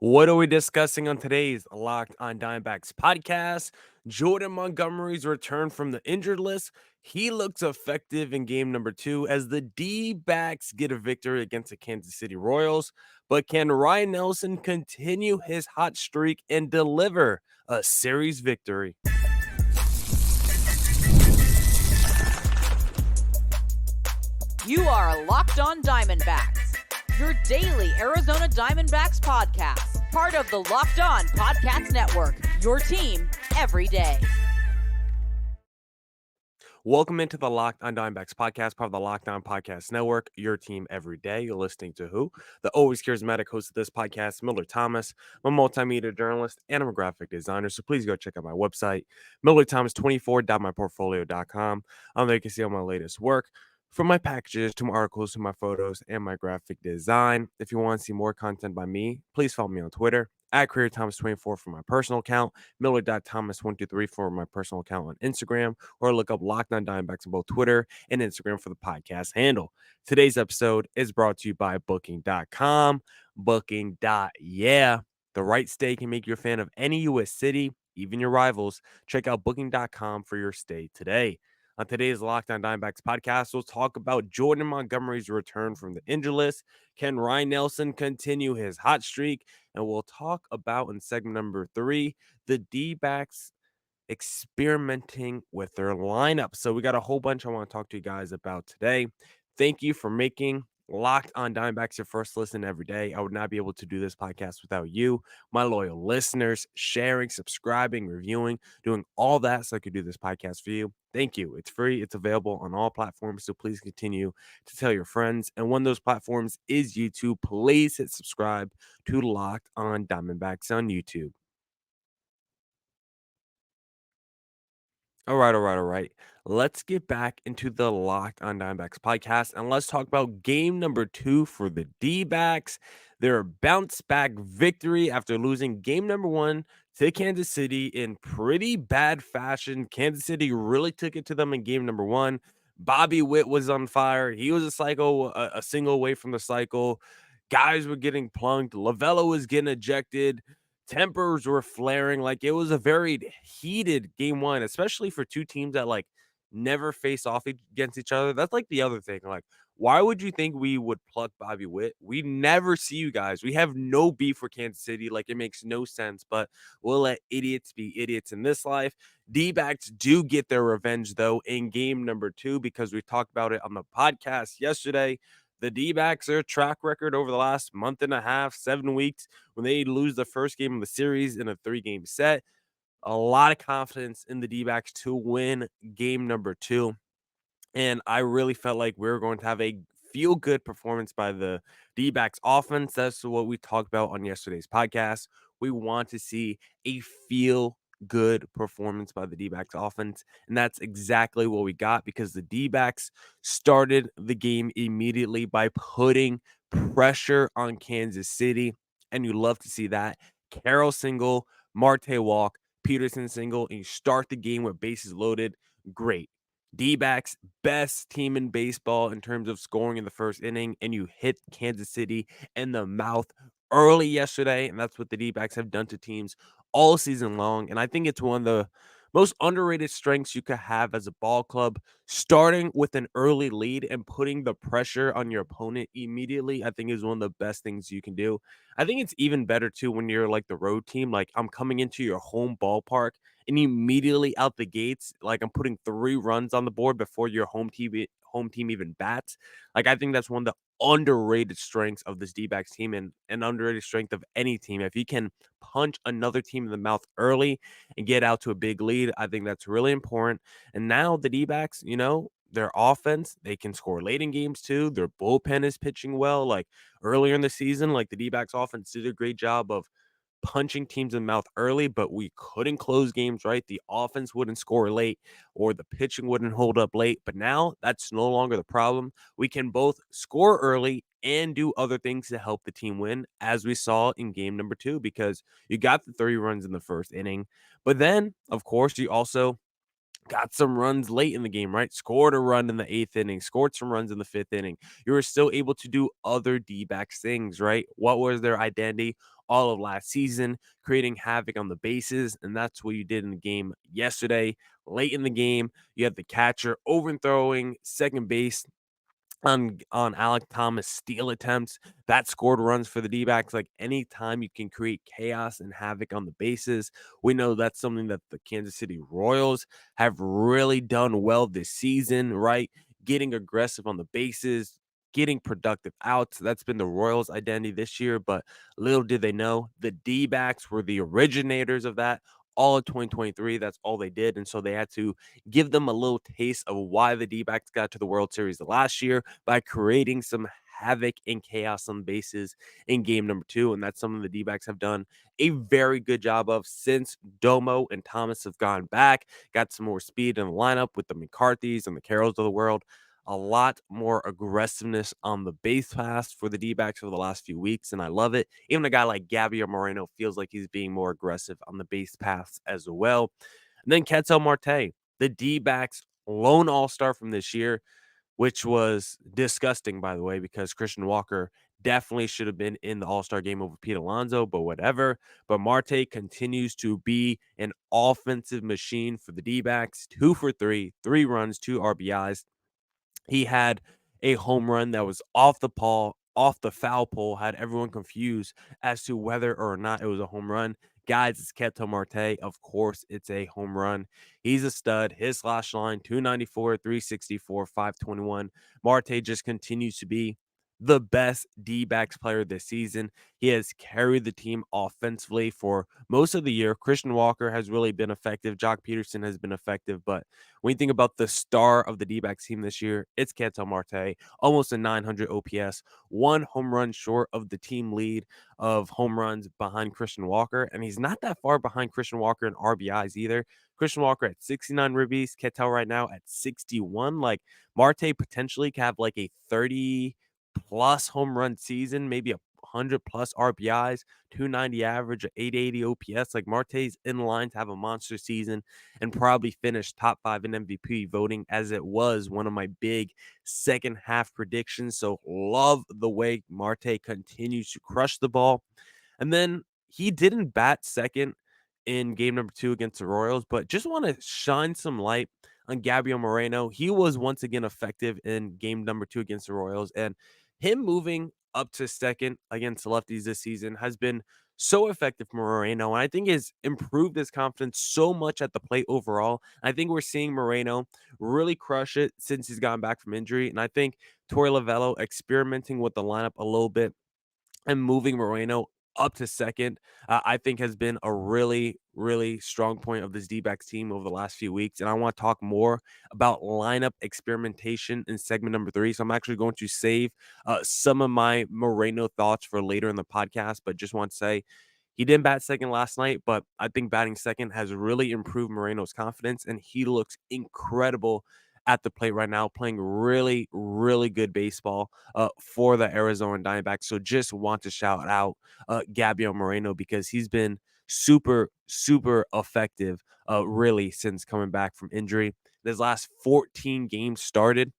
What are we discussing on today's Locked on Diamondbacks podcast? Jordan Montgomery's return from the injured list. He looks effective in game number 2 as the D-backs get a victory against the Kansas City Royals. But can Ryne Nelson continue his hot streak and deliver a series victory? You are Locked on Diamondbacks, your daily Arizona Diamondbacks podcast, part of the Locked on Podcast Network, your team every day. Welcome into the Locked on Diamondbacks podcast, part of the Locked on Podcast Network, your team every day. You're listening to who? The always charismatic host of this podcast, Millard Thomas. I'm a multimedia journalist and I'm a graphic designer, so please go check out my website, millardthomas24.myportfolio.com. On there you can see all my latest work, from my packages to my articles to my photos and my graphic design. If you want to see more content by me, please follow me on Twitter at CareerThomas24 for my personal account, Millard.Thomas123 for my personal account on Instagram, or look up Locked on Diamondbacks on both Twitter and Instagram for the podcast handle. Today's episode is brought to you by Booking.com. Booking.yeah. The right stay can make you a fan of any U.S. city, even your rivals. Check out Booking.com for your stay today. On today's Locked on Diamondbacks podcast, we'll talk about Jordan Montgomery's return from the injury list. Can Ryne Nelson continue his hot streak? And we'll talk about in segment number 3, the D-backs experimenting with their lineup. So we got a whole bunch I want to talk to you guys about today. Thank you for making Locked on Diamondbacks your first listen every day. I would not be able to do this podcast without you, my loyal listeners, sharing, subscribing, reviewing, doing all that so I could do this podcast for you. Thank you. It's free. It's available on all platforms. So please continue to tell your friends. And one of those platforms is YouTube. Please hit subscribe to Locked on Diamondbacks on YouTube. All right. Let's get back into the Locked on Diamondbacks podcast and let's talk about game number 2 for the D-backs. Their bounce back victory after losing game number 1 to Kansas City in pretty bad fashion. Kansas City really took it to them in game number 1. Bobby Witt was on fire. He was a single away from the cycle. Guys were getting plunked. Lovullo was getting ejected. Tempers were flaring. Like, it was a very heated game 1, especially for two teams that never face off against each other. That's like the other thing. Like, why would you think we would pluck Bobby Witt? We never see you guys. We have no beef for Kansas City. Like, it makes no sense, but we'll let idiots be idiots in this life. D-backs do get their revenge, though, in game number 2, because we talked about it on the podcast yesterday. The D-backs, their track record over the last month and a half, 7 weeks, when they lose the first game of the series in a 3-game set. A lot of confidence in the D-backs to win game number 2. And I really felt like we were going to have a feel-good performance by the D-backs offense. That's what we talked about on yesterday's podcast. We want to see a feel-good performance by the D-backs offense. And that's exactly what we got, because the D-backs started the game immediately by putting pressure on Kansas City. And you love to see that. Carroll single, Marte walk, Peterson single, and you start the game with bases loaded. Great. D-backs, best team in baseball in terms of scoring in the first inning, and you hit Kansas City in the mouth early yesterday, and that's what the D-backs have done to teams all season long. And I think it's one of the most underrated strengths you could have as a ball club, starting with an early lead and putting the pressure on your opponent immediately. I think is one of the best things you can do. I think it's even better too when you're like the road team. Like, I'm coming into your home ballpark and immediately out the gates, like, I'm putting 3 runs on the board before your home team even bats. Like, I think that's one of the underrated strengths of this D-backs team, and an underrated strength of any team. If you can punch another team in the mouth early and get out to a big lead, I think that's really important. And now the D-backs, their offense, they can score late in games too. Their bullpen is pitching well. Like, earlier in the season, like, the D-backs offense did a great job of punching teams in the mouth early, but we couldn't close games, right? The offense wouldn't score late or the pitching wouldn't hold up late. But now that's no longer the problem. We can both score early and do other things to help the team win, as we saw in game number 2, because you got the 3 runs in the first inning. But then, of course, you also got some runs late in the game, right? Scored a run in the 8th inning, scored some runs in the 5th inning. You were still able to do other D-backs things, right? What was their identity all of last season? Creating havoc on the bases, and that's what you did in the game yesterday. Late in the game, you had the catcher overthrowing second base on Alec Thomas steal attempts that scored runs for the D-backs. Like anytime you can create chaos and havoc on the bases, we know that's something that the Kansas City Royals have really done well this season, right? Getting aggressive on the bases, getting productive outs. That's been the Royals' identity this year, but little did they know the D-backs were the originators of that. All of 2023, that's all they did. And so they had to give them a little taste of why the D-backs got to the World Series the last year by creating some havoc and chaos on bases in game number 2. And that's something the D-backs have done a very good job of since Domo and Thomas have gone back, got some more speed in the lineup with the McCarthys and the Carrolls of the world. A lot more aggressiveness on the base pass for the D-backs over the last few weeks, and I love it. Even a guy like Gabriel Moreno feels like he's being more aggressive on the base paths as well. And then Ketel Marte, the D-backs lone all-star from this year, which was disgusting, by the way, because Christian Walker definitely should have been in the all-star game over Pete Alonso, but whatever. But Marte continues to be an offensive machine for the D-backs, 2 for 3, 3 runs, 2 RBIs. He had a home run that was off the foul pole, had everyone confused as to whether or not it was a home run. Guys, it's Ketel Marte. Of course, it's a home run. He's a stud. His slash line 294, 364, 521. Marte just continues to be the best D-backs player this season. He has carried the team offensively for most of the year. Christian Walker has really been effective. Jock Peterson has been effective, but when you think about the star of the D-backs team this year, it's Ketel Marte, almost a 900 OPS, 1 home run short of the team lead of home runs behind Christian Walker, and he's not that far behind Christian Walker in RBIs either. Christian Walker at 69 ribbies, Ketel right now at 61. Like Marte potentially could have like a 30 plus home run season, maybe a 100 plus RBIs, 290 average, 880 OPS. Like Marte's in line to have a monster season and probably finish top 5 in MVP voting, as it was one of my big second half predictions. So love the way Marte continues to crush the ball. And then he didn't bat second in game number 2 against the Royals, but just want to shine some light on Gabriel Moreno. He was once again effective in game number 2 against the Royals, and him moving up to second against the lefties this season has been so effective for Moreno, and I think has improved his confidence so much at the plate overall. I think we're seeing Moreno really crush it since he's gotten back from injury, and I think Torey Lovullo experimenting with the lineup a little bit and moving Moreno up to second, I think has been a really, really strong point of this D-backs team over the last few weeks. And I want to talk more about lineup experimentation in segment number 3. So I'm actually going to save some of my Moreno thoughts for later in the podcast, but just want to say he didn't bat second last night, but I think batting second has really improved Moreno's confidence, and he looks incredible at the plate right now, playing really, really good baseball for the Arizona Diamondbacks. So just want to shout out Gabriel Moreno because he's been super, super effective, really, since coming back from injury. His last 14 games started,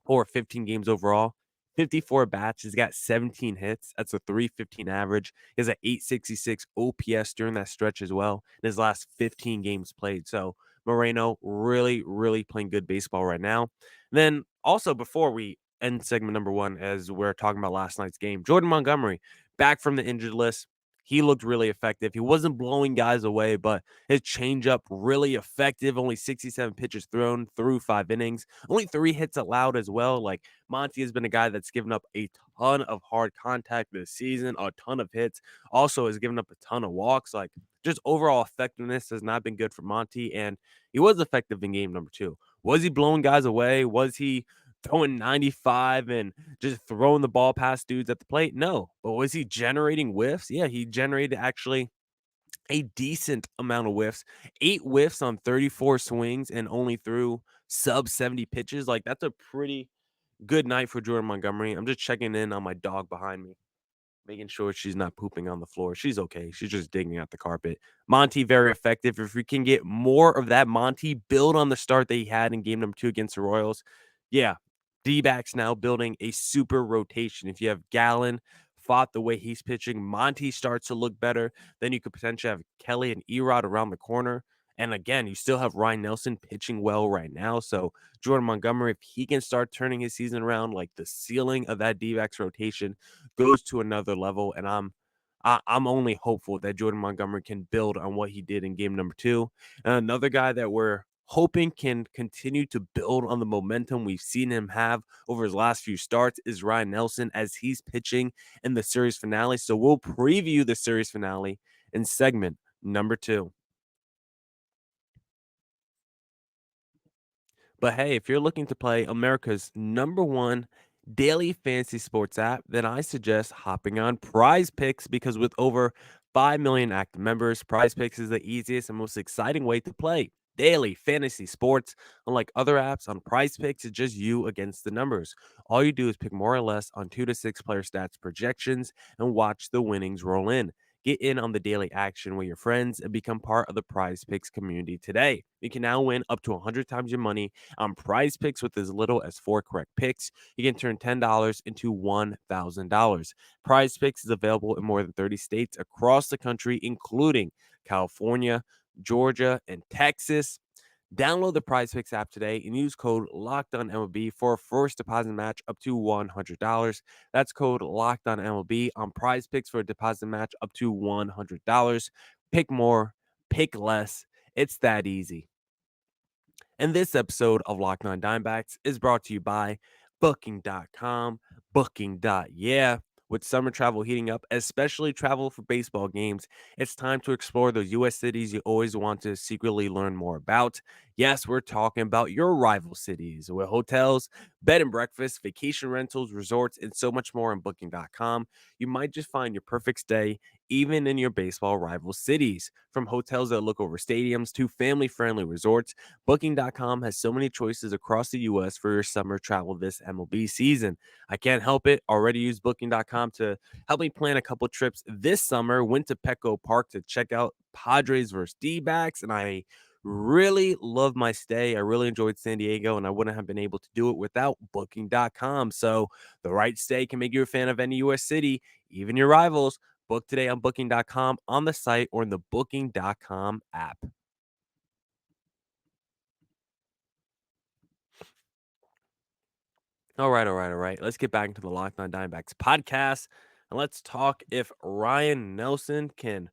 or 15 games overall. 54 bats. He's got 17 hits. That's a 315 average. He has an 866 OPS during that stretch as well in his last 15 games played. So Moreno really, really playing good baseball right now. Then also before we end segment number 1, as we're talking about last night's game, Jordan Montgomery back from the injured list. He looked really effective. He wasn't blowing guys away, but his changeup really effective. Only 67 pitches thrown through 5 innings. Only 3 hits allowed as well. Like Monty has been a guy that's given up a ton of hard contact this season, a ton of hits. Also has given up a ton of walks. Like just overall effectiveness has not been good for Monty, and he was effective in game number 2. Was he blowing guys away? Was he throwing 95 and just throwing the ball past dudes at the plate? No. But was he generating whiffs? Yeah, he generated actually a decent amount of whiffs. 8 whiffs on 34 swings and only threw sub 70 pitches. Like that's a pretty good night for Jordan Montgomery. I'm just checking in on my dog behind me. making sure she's not pooping on the floor. She's okay. She's just digging out the carpet. Monty, very effective. If we can get more of that Monty build on the start that he had in game number 2 against the Royals, yeah, D-backs now building a super rotation. If you have Gallen fought the way he's pitching, Monty starts to look better. Then you could potentially have Kelly and Erod around the corner. And again, you still have Ryne Nelson pitching well right now. So Jordan Montgomery, if he can start turning his season around, like the ceiling of that D-backs rotation goes to another level. And I'm only hopeful that Jordan Montgomery can build on what he did in game number 2. And another guy that we're hoping can continue to build on the momentum we've seen him have over his last few starts is Ryne Nelson as he's pitching in the series finale. So we'll preview the series finale in segment number 2. But hey, if you're looking to play America's #1 daily fantasy sports app, then I suggest hopping on Prize Picks because with over 5 million active members, Prize Picks is the easiest and most exciting way to play daily fantasy sports. Unlike other apps, on Prize Picks, it's just you against the numbers. All you do is pick more or less on 2 to 6 player stats projections and watch the winnings roll in. Get in on the daily action with your friends and become part of the Prize Picks community today. You can now win up to 100 times your money on Prize Picks with as little as 4 correct picks. You can turn $10 into $1,000. Prize Picks is available in more than 30 states across the country, including California, Georgia, and Texas. Download the Prize Picks app today and use code LOCKEDONMLB for a first deposit match up to $100. That's code LOCKEDONMLB on Prize Picks for a deposit match up to $100. Pick more, pick less. It's that easy. And this episode of Locked On Dimebacks is brought to you by Booking.com. Booking.yeah. With summer travel heating up, especially travel for baseball games, it's time to explore those U.S. cities you always want to secretly learn more about. Yes, we're talking about your rival cities with hotels, bed and breakfast, vacation rentals, resorts, and so much more on Booking.com. You might just find your perfect stay even in your baseball rival cities. From hotels that look over stadiums to family-friendly resorts, Booking.com has so many choices across the U.S. for your summer travel this MLB season. I can't help it. Already use Booking.com to help me plan a couple trips this summer. Went to Petco Park to check out Padres versus D-backs, and I really loved my stay. I really enjoyed San Diego, and I wouldn't have been able to do it without Booking.com. So the right stay can make you a fan of any U.S. city, even your rivals. Book today on Booking.com, on the site, or in the Booking.com app. All right. Let's get back into the Locked On Diamondbacks podcast, and let's talk if Ryne Nelson can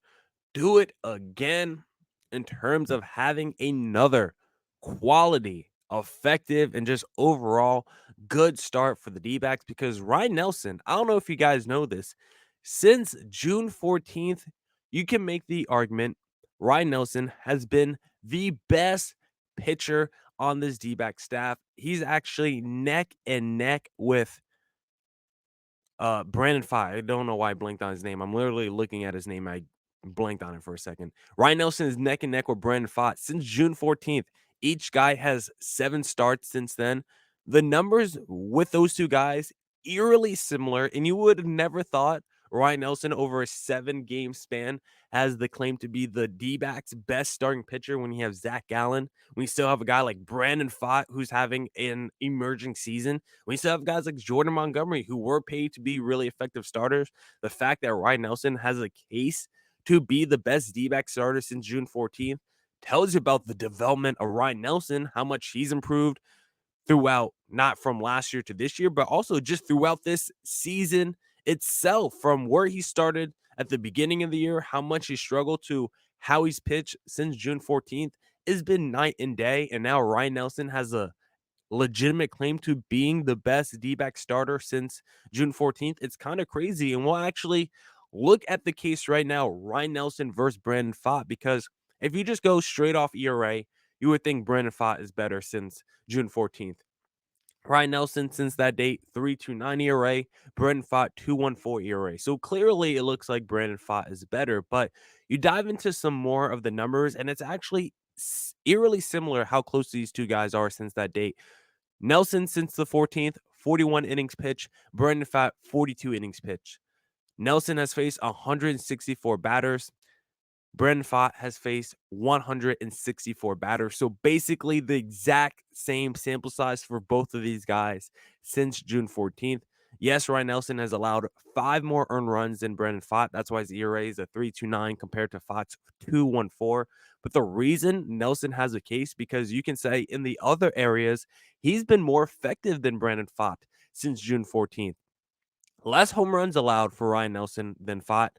do it again in terms of having another quality, effective, and just overall good start for the D-backs because Ryne Nelson, I don't know if you guys know this, since June 14th, you can make the argument Ryne Nelson has been the best pitcher on this D-back staff. He's actually neck and neck with Brandon Pfaadt. I don't know why I blinked on his name. I'm literally looking at his name. I blanked on it for a second. Ryne Nelson is neck and neck with Brandon Pfaadt since June 14th. Each guy has 7 starts since then. The numbers with those two guys eerily similar, and you would have never thought Ryne Nelson over a 7-game span has the claim to be the D-backs best starting pitcher when you have Zach Gallen. When you still have a guy like Brandon Pfaadt who's having an emerging season. We still have guys like Jordan Montgomery who were paid to be really effective starters. The fact that Ryne Nelson has a case to be the best D-back starter since June 14th tells you about the development of Ryne Nelson, how much he's improved throughout, not from last year to this year, but also just throughout this season itself, from where he started at the beginning of the year, how much he struggled to how he's pitched since June 14th. It's been night and day. And now Ryne Nelson has a legitimate claim to being the best D-back starter since June 14th. It's kind of crazy. And we'll actually look at the case right now, Ryne Nelson versus Brandon Pfaadt, because if you just go straight off ERA, you would think Brandon Pfaadt is better since June 14th. Ryne Nelson, since that date, 3.29 ERA. Brandon Pfaadt, 2.14 ERA. So clearly it looks like Brandon Pfaadt is better, but you dive into some more of the numbers, and it's actually eerily similar how close these two guys are since that date. Nelson, since the 14th, 41 innings pitched. Brandon Pfaadt, 42 innings pitched. Nelson has faced 164 batters. Brandon Pfaadt has faced 164 batters. So basically the exact same sample size for both of these guys since June 14th. Yes, Ryne Nelson has allowed 5 more earned runs than Brandon Pfaadt. That's why his ERA is a 3.29 compared to Pfaadt's 2.14. But the reason Nelson has a case, because you can say in the other areas, he's been more effective than Brandon Pfaadt since June 14th. Less home runs allowed for Ryne Nelson than Pfaadt.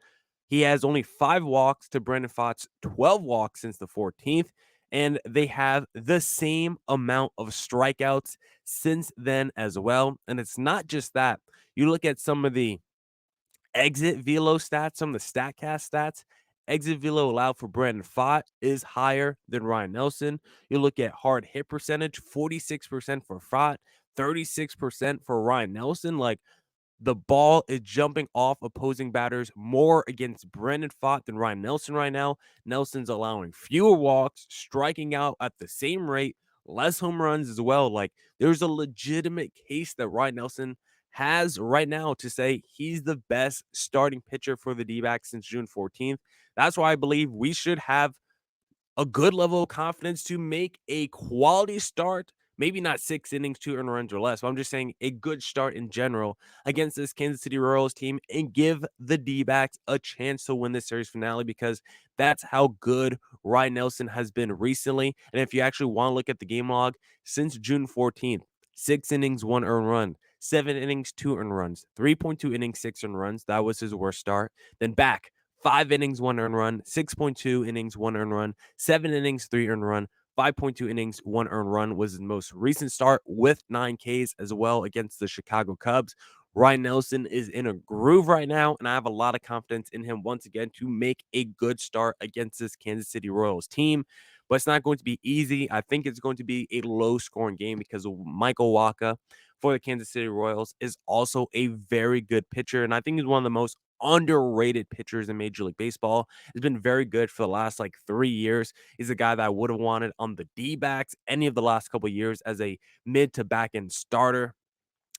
He has only 5 walks to Brandon Pfaadt's 12 walks since the 14th, and they have the same amount of strikeouts since then as well. And it's not just that. You look at some of the exit velo stats, some of the StatCast stats. Exit velo allowed for Brandon Pfaadt is higher than Ryne Nelson. You look at hard hit percentage, 46% for Pfaadt, 36% for Ryne Nelson. Like, the ball is jumping off opposing batters more against Brandon Pfaadt than Ryne Nelson right now. Nelson's allowing fewer walks, striking out at the same rate, less home runs as well. Like, there's a legitimate case that Ryne Nelson has right now to say he's the best starting pitcher for the D-backs since June 14th. That's why I believe we should have a good level of confidence to make a quality start. Maybe not 6 innings, 2 earned runs or less, but I'm just saying a good start in general against this Kansas City Royals team and give the D-backs a chance to win this series finale, because that's how good Ryne Nelson has been recently. And if you actually want to look at the game log, since June 14th, 6 innings, 1 earned run, 7 innings, 2 earned runs, 3.2 innings, 6 earned runs. That was his worst start. Then back 5 innings, 1 earned run, 6.2 innings, 1 earned run, 7 innings, 3 earned run, 5.2 innings, 1 earned run was his most recent start with 9 Ks as well against the Chicago Cubs. Ryne Nelson is in a groove right now, and I have a lot of confidence in him once again to make a good start against this Kansas City Royals team. But it's not going to be easy. I think it's going to be a low-scoring game because Michael Wacha for the Kansas City Royals is also a very good pitcher, and I think he's one of the most underrated pitchers in Major League Baseball. He's been very good for the last 3 years. He's a guy that I would have wanted on the D-backs any of the last couple of years as a mid to back end starter.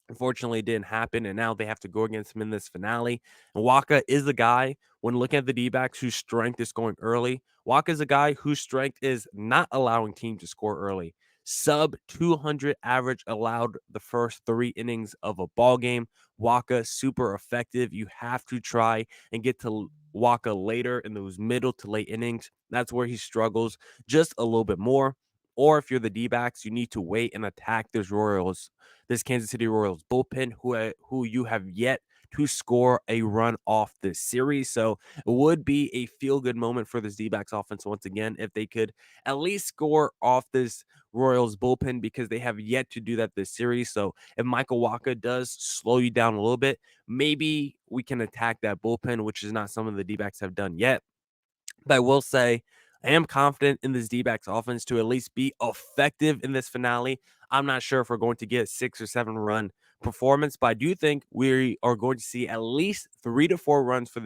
Unfortunately, it didn't happen, and now they have to go against him in this finale. And Wacha is a guy, when looking at the D-backs, whose strength is scoring early. Wacha is a guy whose strength is not allowing teams to score early. Sub 200 average allowed the first 3 innings of a ball game. Wacha, super effective. You have to try and get to Wacha later in those middle to late innings. That's where he struggles just a little bit more. Or if you're the D-backs, you need to wait and attack this Kansas City Royals bullpen, who you have yet to score a run off this series. So it would be a feel-good moment for this D-backs offense once again if they could at least score off this Royals bullpen, because they have yet to do that this series. So if Michael Wacha does slow you down a little bit, maybe we can attack that bullpen, which is not something the D-backs have done yet. But I will say, I am confident in this D-backs offense to at least be effective in this finale. I'm not sure if we're going to get 6 or 7 run performance, but I do think we are going to see at least 3 to 4 runs for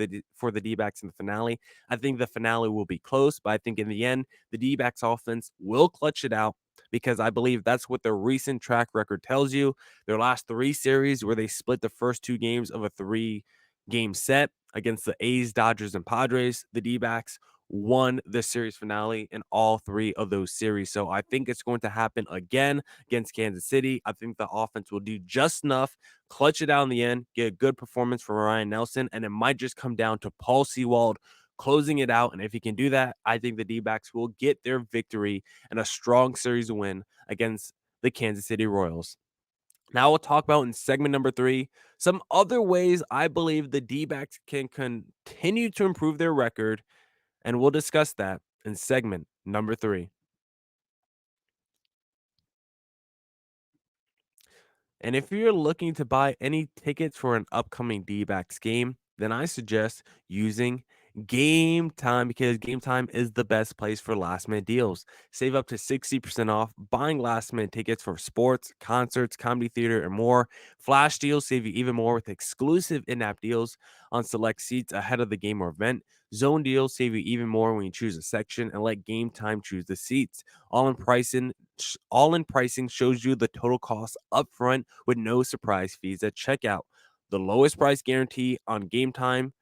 the D-backs in the finale. I think the finale will be close, but I think in the end, the D-backs offense will clutch it out, because I believe that's what their recent track record tells you. Their last 3 series, where they split the first 2 games of a 3-game set against the A's, Dodgers, and Padres, the D-backs won the series finale in all 3 of those series. So I think it's going to happen again against Kansas City. I think the offense will do just enough, clutch it out in the end, get a good performance from Ryne Nelson, and it might just come down to Paul Sewald closing it out. And if he can do that, I think the D-backs will get their victory and a strong series win against the Kansas City Royals. Now we'll talk about in segment number 3 some other ways I believe the D-backs can continue to improve their record, and we'll discuss that in segment number 3. And if you're looking to buy any tickets for an upcoming D-backs game, then I suggest using Game Time, because Game Time is the best place for last minute deals. Save up to 60% off buying last minute tickets for sports, concerts, comedy theater, and more. Flash deals save you even more with exclusive in-app deals on select seats ahead of the game or event. Zone deals save you even more when you choose a section and let Game Time choose the seats. All in pricing shows you the total cost upfront with no surprise fees at checkout. the lowest price guarantee on Game Time,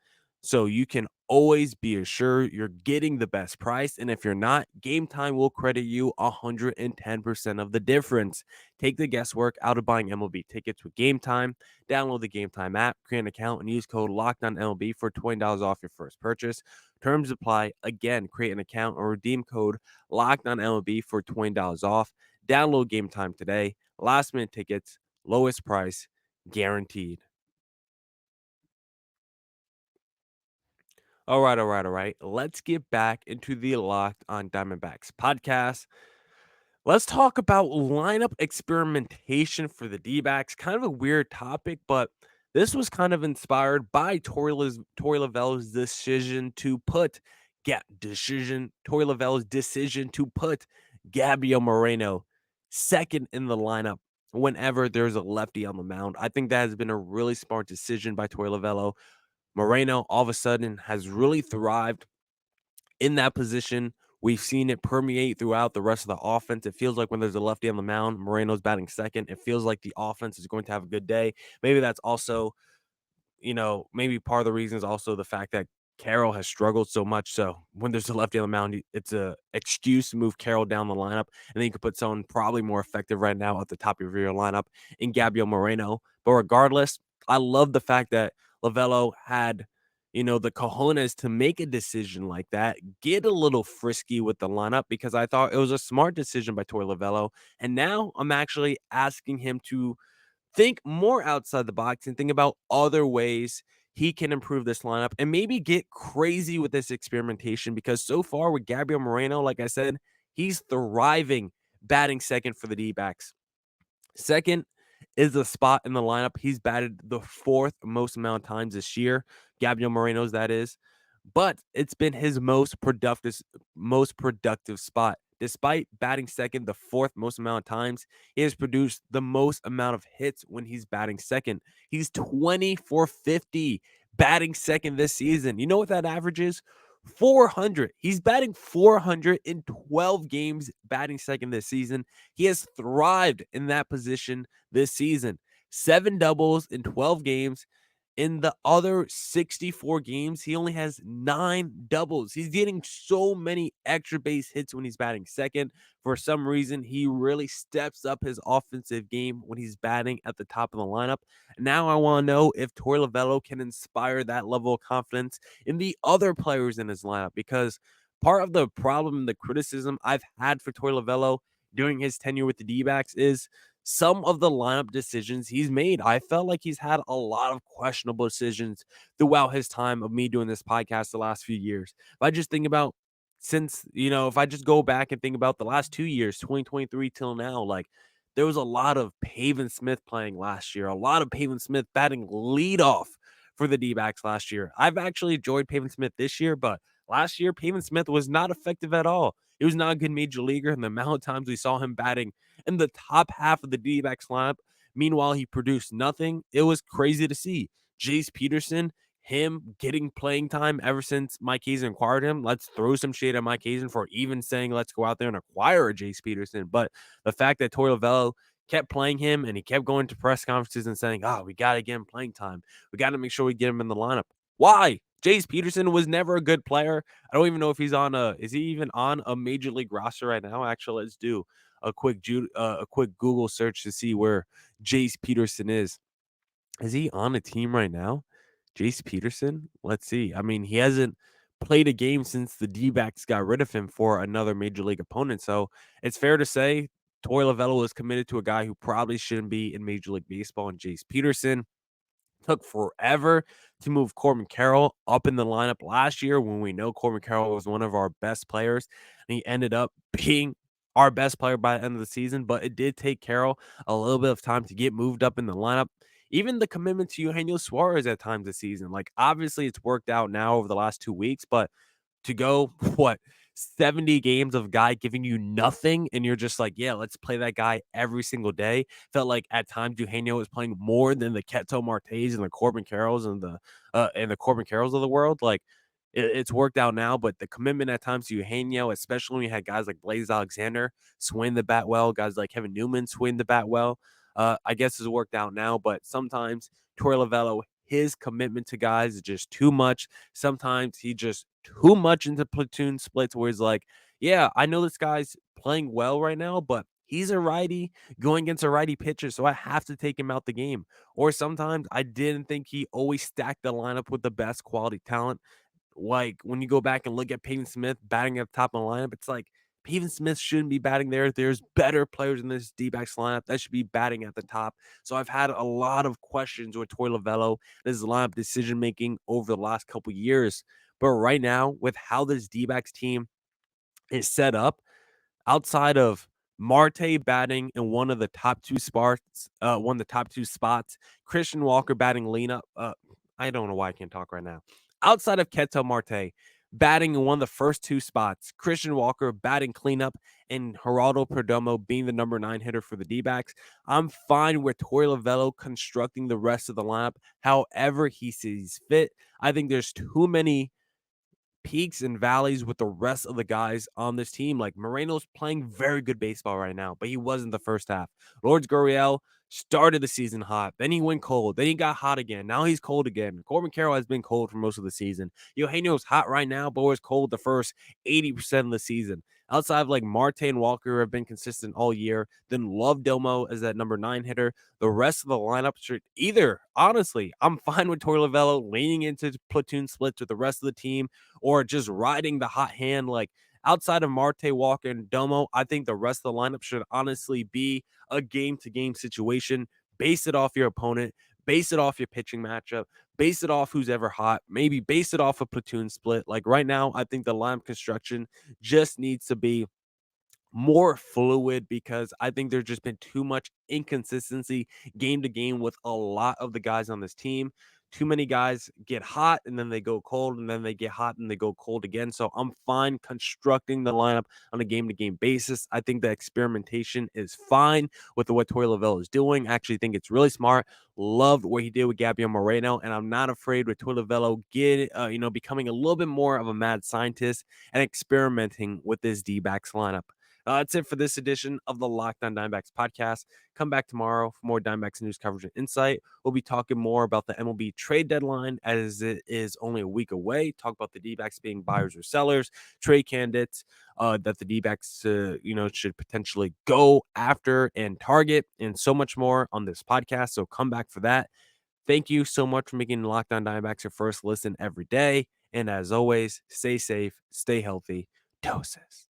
so you can always be assured you're getting the best price. And if you're not, Game Time will credit you 110% of the difference. Take the guesswork out of buying MLB tickets with Game Time. Download the Game Time app, create an account, and use code LOCKEDONMLB for $20 off your first purchase. Terms apply. Again, create an account or redeem code LOCKEDONMLB for $20 off. Download Game Time today. Last minute tickets, lowest price, guaranteed. All right, all right, all right. Let's get back into the Locked on Diamondbacks podcast. Let's talk about lineup experimentation for the D-backs. Kind of a weird topic, but this was kind of inspired by Torey Lovullo's decision to put Gabriel Moreno second in the lineup whenever there's a lefty on the mound. I think that has been a really smart decision by Torey Lovullo. Moreno all of a sudden has really thrived in that position. We've seen it permeate throughout the rest of the offense. It feels like when there's a lefty on the mound, Moreno's batting second. It feels like the offense is going to have a good day. Maybe that's also, maybe part of the reason is also the fact that Carroll has struggled so much. So when there's a lefty on the mound, it's a excuse to move Carroll down the lineup, and then you could put someone probably more effective right now at the top of your lineup in Gabriel Moreno. But regardless, I love the fact that Lovullo had, the cojones to make a decision like that, get a little frisky with the lineup, because I thought it was a smart decision by Torey Lovullo. And now I'm actually asking him to think more outside the box and think about other ways he can improve this lineup and maybe get crazy with this experimentation, because so far with Gabriel Moreno, like I said, he's thriving batting second for the D-backs. Second is the spot in the lineup. He's batted the fourth most amount of times this year. Gabriel Moreno's, that is. But it's been his most productive spot. Despite batting second the fourth most amount of times, he has produced the most amount of hits when he's batting second. He's 20 for 50 batting second this season. You know what that average is? 400. He's batting 400 in 12 games batting second this season. He has thrived in that position this season. 7 doubles in 12 games. In the other 64 games, he only has 9 doubles. He's getting so many extra base hits when he's batting second. For some reason, he really steps up his offensive game when he's batting at the top of the lineup. Now I want to know if Torey Lovullo can inspire that level of confidence in the other players in his lineup, because part of the problem and the criticism I've had for Torey Lovullo during his tenure with the D-backs is some of the lineup decisions he's made. I felt like he's had a lot of questionable decisions throughout his time of me doing this podcast the last few years. If I just think about if I just go back and think about the last 2 years, 2023 till now, like there was a lot of Pavin Smith playing last year, a lot of Pavin Smith batting leadoff for the D-backs last year. I've actually enjoyed Pavin Smith this year, but last year, Pavin Smith was not effective at all. He was not a good major leaguer, and the amount of times we saw him batting in the top half of the D-backs lineup, meanwhile, he produced nothing. It was crazy to see. Jace Peterson, him getting playing time ever since Mike Hazen acquired him. Let's throw some shade at Mike Hazen for even saying let's go out there and acquire a Jace Peterson. But the fact that Torey Lovullo kept playing him and he kept going to press conferences and saying, we got to get him playing time. We got to make sure we get him in the lineup. Why? Jace Peterson was never a good player. I don't even know if is he even on a major league roster right now? Actually, let's do a quick Google search to see where Jace Peterson is. Is he on a team right now? Jace Peterson? Let's see. I mean, he hasn't played a game since the D-backs got rid of him for another major league opponent. So it's fair to say Torey Lovullo is committed to a guy who probably shouldn't be in Major League Baseball, and Jace Peterson took forever to move Corbin Carroll up in the lineup last year when we know Corbin Carroll was one of our best players, and he ended up being our best player by the end of the season. But it did take Carroll a little bit of time to get moved up in the lineup. Even the commitment to Eugenio Suarez at times this season, like obviously it's worked out now over the last 2 weeks, but to go 70 games of guy giving you nothing and you're just like, yeah, let's play that guy every single day. Felt like at times Eugenio was playing more than the Keto Martes and the Corbin Carrolls and the Corbin Carrolls of the world. Like it's worked out now, but the commitment at times to Eugenio, especially when you had guys like Blaze Alexander swing the bat well, guys like Kevin Newman swing the bat well. I guess has worked out now, but sometimes Torey Lovullo, his commitment to guys is just too much. Sometimes he just too much into platoon splits where he's like, yeah, I know this guy's playing well right now, but he's a righty going against a righty pitcher, so I have to take him out the game. Or sometimes I didn't think he always stacked the lineup with the best quality talent. Like when you go back and look at Peyton Smith batting at the top of the lineup, it's like Peyton Smith shouldn't be batting there. There's better players in this D-backs lineup that should be batting at the top. So I've had a lot of questions with Torey Lovullo and his lineup decision making over the last couple years. But right now, with how this D-backs team is set up, outside of Marte batting in one of the top two spots, Christian Walker batting lean up. I don't know why I can't talk right now. Outside of Ketel Marte batting in one of the first two spots, Christian Walker batting cleanup, and Geraldo Perdomo being the number 9 hitter for the D-backs, I'm fine with Torey Lovullo constructing the rest of the lineup however he sees fit. I think there's too many peaks and valleys with the rest of the guys on this team. Like Moreno's playing very good baseball right now, but he wasn't the first half. Lourdes Gurriel started the season hot, then he went cold, then he got hot again. Now he's cold again. Corbin Carroll has been cold for most of the season. Eugenio's hot right now, but was cold the first 80% of the season. Outside of like Marte and Walker have been consistent all year. Then Love Domo as that number 9 hitter. The rest of the lineup should either, honestly, I'm fine with Torey Lovullo leaning into platoon splits with the rest of the team or just riding the hot hand. Like outside of Marte, Walker, and Domo, I think the rest of the lineup should honestly be a game-to-game situation. Base it off your opponent. Base it off your pitching matchup. Base it off who's ever hot. Maybe base it off a platoon split. Like right now, I think the lineup construction just needs to be more fluid because I think there's just been too much inconsistency game to game with a lot of the guys on this team. Too many guys get hot and then they go cold and then they get hot and they go cold again. So I'm fine constructing the lineup on a game to game basis. I think the experimentation is fine with what Torey Lovullo is doing. I actually think it's really smart. Loved what he did with Gabriel Moreno, and I'm not afraid with Torey Lovullo becoming a little bit more of a mad scientist and experimenting with this D-backs lineup. That's it for this edition of the Locked On Diamondbacks podcast. Come back tomorrow for more Diamondbacks news coverage and insight. We'll be talking more about the MLB trade deadline as it is only a week away. Talk about the D-backs being buyers or sellers, trade candidates that the D-backs should potentially go after and target, and so much more on this podcast. So come back for that. Thank you so much for making Locked On Diamondbacks your first listen every day. And as always, stay safe, stay healthy. Doses.